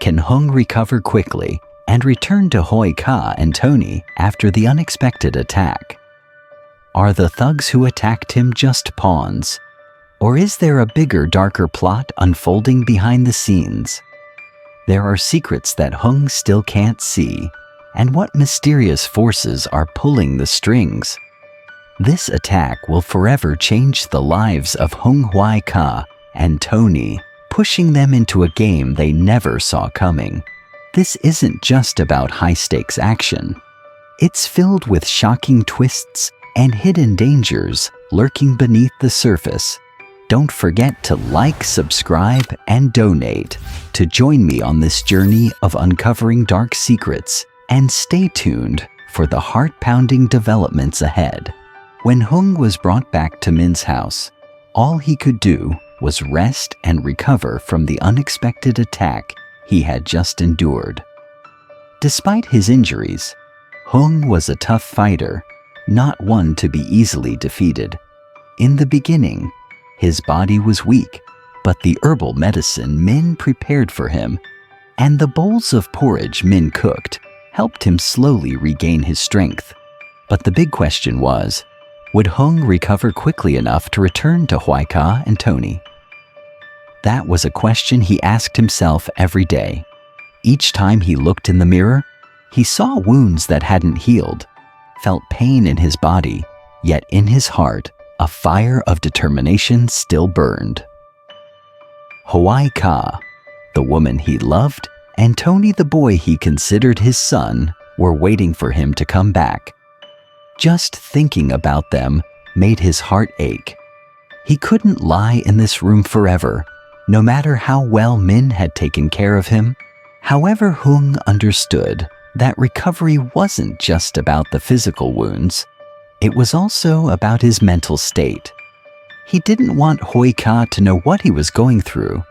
can Hung recover quickly and return to Hoai Ca and Tony after the unexpected attack? Are the thugs who attacked him just pawns? Or is there a bigger, darker plot unfolding behind the scenes? There are secrets that Hung still can't see, and what mysterious forces are pulling the strings? This attack will forever change the lives of Hoai Ca and Tony, pushing them into a game they never saw coming. This isn't just about high-stakes action. It's filled with shocking twists and hidden dangers lurking beneath the surface. Don't forget to like, subscribe, and donate to join me on this journey of uncovering dark secrets, and stay tuned for the heart-pounding developments ahead. When Hung was brought back to Min's house, all he could do was rest and recover from the unexpected attack he had just endured. Despite his injuries, Hung was a tough fighter, not one to be easily defeated. In the beginning, his body was weak, but the herbal medicine Min prepared for him and the bowls of porridge Min cooked helped him slowly regain his strength. But the big question was, would Hung recover quickly enough to return to Hoai Ca and Tony? That was a question he asked himself every day. Each time he looked in the mirror, he saw wounds that hadn't healed, felt pain in his body, yet in his heart, a fire of determination still burned. Hoai Ca, the woman he loved, and Tony, the boy he considered his son, were waiting for him to come back. Just thinking about them made his heart ache. He couldn't lie in this room forever, no matter how well Min had taken care of him. However, Hung understood that recovery wasn't just about the physical wounds. It was also about his mental state. He didn't want Hoai Ca to know what he was going through,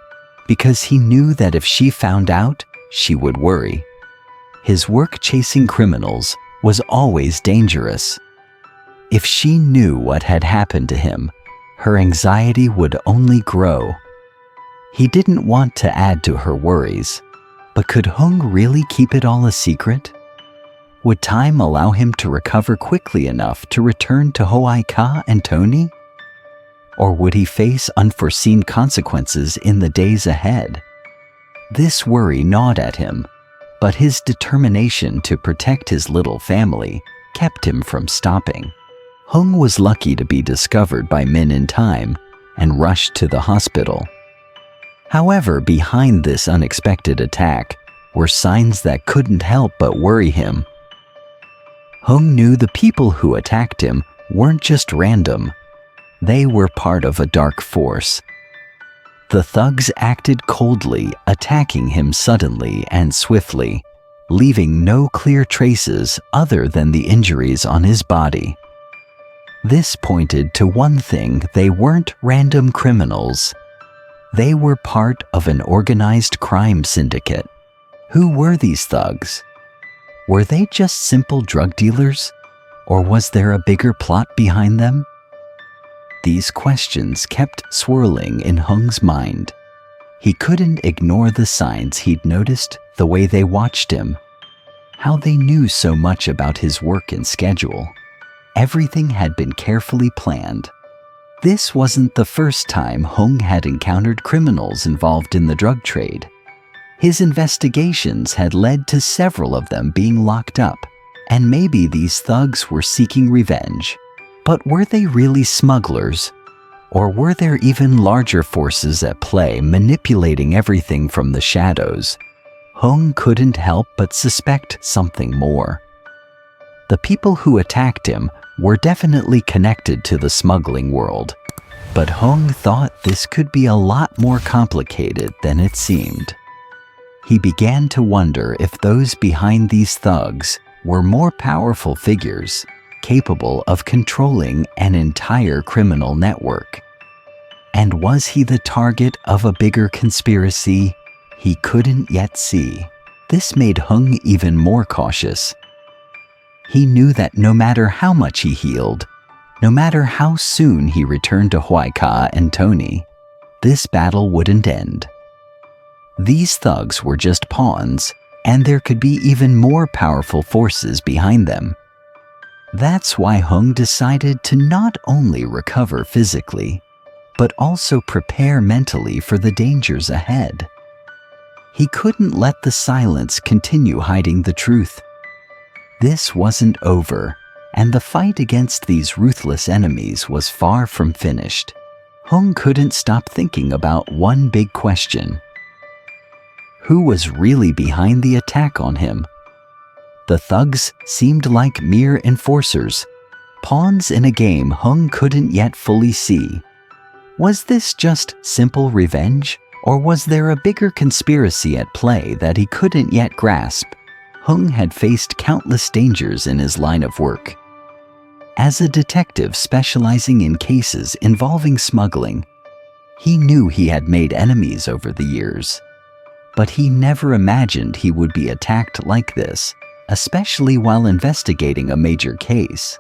because he knew that if she found out, she would worry. His work chasing criminals was always dangerous. If she knew what had happened to him, her anxiety would only grow. He didn't want to add to her worries, but could Hung really keep it all a secret? Would time allow him to recover quickly enough to return to Hoai Ca and Tony? Or would he face unforeseen consequences in the days ahead? This worry gnawed at him, but his determination to protect his little family kept him from stopping. Hung was lucky to be discovered by Min in time and rushed to the hospital. However, behind this unexpected attack were signs that couldn't help but worry him. Hung knew the people who attacked him weren't just random. They were part of a dark force. The thugs acted coldly, attacking him suddenly and swiftly, leaving no clear traces other than the injuries on his body. This pointed to one thing: they weren't random criminals. They were part of an organized crime syndicate. Who were these thugs? Were they just simple drug dealers? Or was there a bigger plot behind them? These questions kept swirling in Hung's mind. He couldn't ignore the signs he'd noticed, the way they watched him, how they knew so much about his work and schedule. Everything had been carefully planned. This wasn't the first time Hung had encountered criminals involved in the drug trade. His investigations had led to several of them being locked up, and maybe these thugs were seeking revenge. But were they really smugglers? Or were there even larger forces at play manipulating everything from the shadows? Hung couldn't help but suspect something more. The people who attacked him were definitely connected to the smuggling world, but Hung thought this could be a lot more complicated than it seemed. He began to wonder if those behind these thugs were more powerful figures, capable of controlling an entire criminal network. And was he the target of a bigger conspiracy he couldn't yet see? This made Hung even more cautious. He knew that no matter how much he healed, no matter how soon he returned to Hoai Ca and Tony, this battle wouldn't end. These thugs were just pawns, and there could be even more powerful forces behind them. That's why Hung decided to not only recover physically, but also prepare mentally for the dangers ahead. He couldn't let the silence continue hiding the truth. This wasn't over, and the fight against these ruthless enemies was far from finished. Hung couldn't stop thinking about one big question. Who was really behind the attack on him? The thugs seemed like mere enforcers, pawns in a game Hung couldn't yet fully see. Was this just simple revenge, or was there a bigger conspiracy at play that he couldn't yet grasp? Hung had faced countless dangers in his line of work. As a detective specializing in cases involving smuggling, he knew he had made enemies over the years. But he never imagined he would be attacked like this, especially while investigating a major case.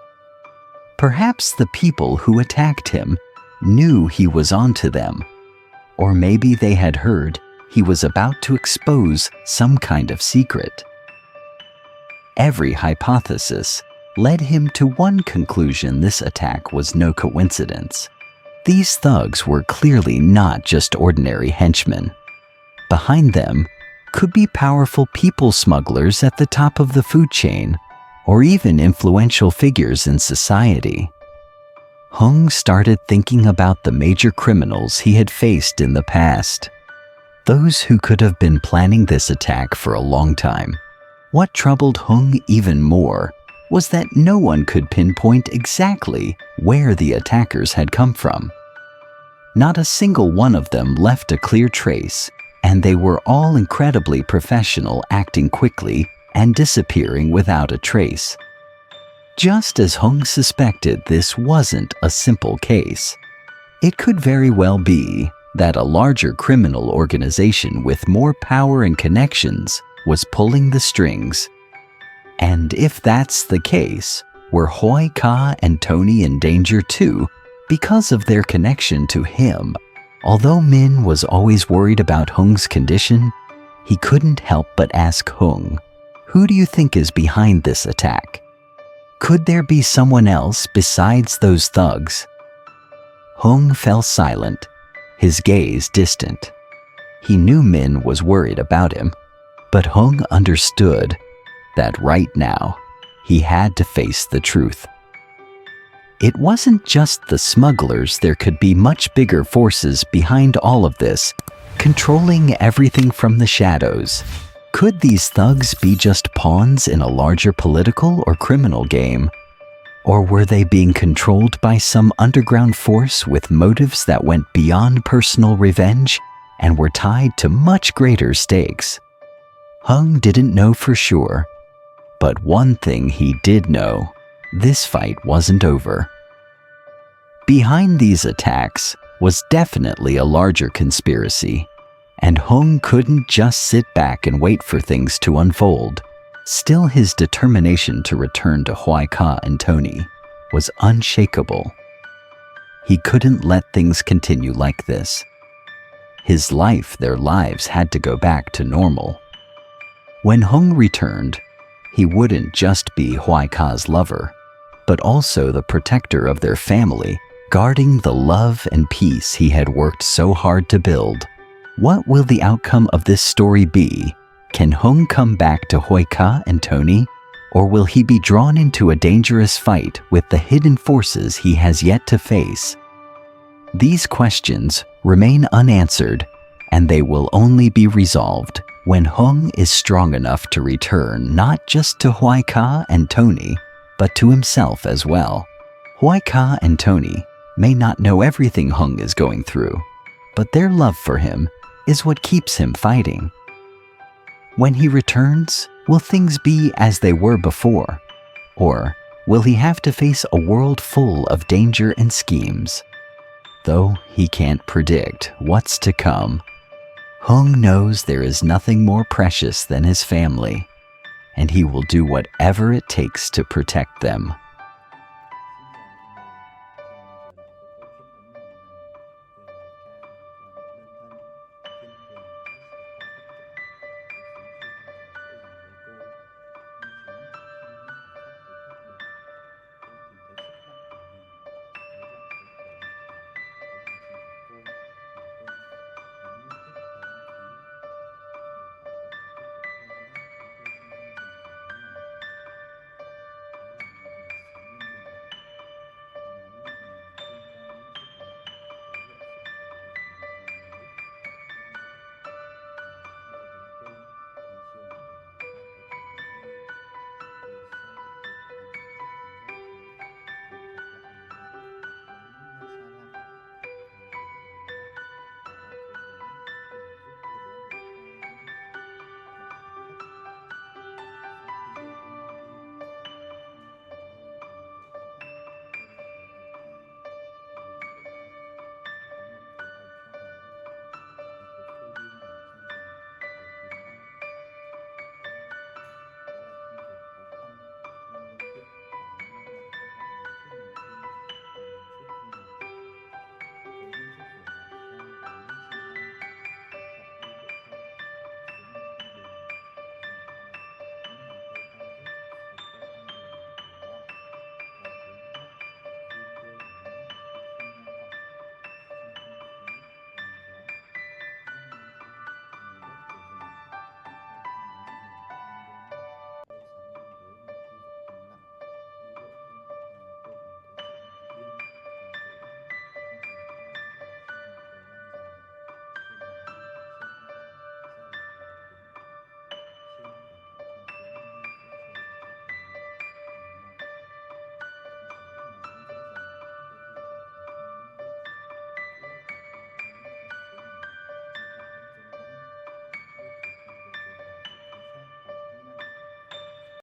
Perhaps the people who attacked him knew he was onto them, or maybe they had heard he was about to expose some kind of secret. Every hypothesis led him to one conclusion: this attack was no coincidence. These thugs were clearly not just ordinary henchmen. Behind them could be powerful people smugglers at the top of the food chain, or even influential figures in society. Hung started thinking about the major criminals he had faced in the past, those who could have been planning this attack for a long time. What troubled Hung even more was that no one could pinpoint exactly where the attackers had come from. Not a single one of them left a clear trace, and they were all incredibly professional, acting quickly and disappearing without a trace. Just as Hung suspected, this wasn't a simple case. It could very well be that a larger criminal organization with more power and connections was pulling the strings. And if that's the case, were Hoai Ca and Tony in danger too because of their connection to him? Although Min was always worried about Hung's condition, he couldn't help but ask Hung, "Who do you think is behind this attack? Could there be someone else besides those thugs?" Hung fell silent, his gaze distant. He knew Min was worried about him, but Hung understood that right now he had to face the truth. It wasn't just the smugglers. There could be much bigger forces behind all of this, controlling everything from the shadows. Could these thugs be just pawns in a larger political or criminal game? Or were they being controlled by some underground force with motives that went beyond personal revenge and were tied to much greater stakes? Hung didn't know for sure, but one thing he did know: this fight wasn't over. Behind these attacks was definitely a larger conspiracy, and Hung couldn't just sit back and wait for things to unfold. Still, his determination to return to Hoai Ca and Tony was unshakable. He couldn't let things continue like this. His life, their lives, had to go back to normal. When Hung returned, he wouldn't just be Hoai Ca's lover, but also the protector of their family, guarding the love and peace he had worked so hard to build. What will the outcome of this story be? Can Hung come back to Hoai Ca and Tony, or will he be drawn into a dangerous fight with the hidden forces he has yet to face? These questions remain unanswered, and they will only be resolved when Hung is strong enough to return not just to Hoai Ca and Tony, but to himself as well. Hoai Ca and Tony may not know everything Hung is going through, but their love for him is what keeps him fighting. When he returns, will things be as they were before? Or will he have to face a world full of danger and schemes? Though he can't predict what's to come, Hung knows there is nothing more precious than his family, and he will do whatever it takes to protect them.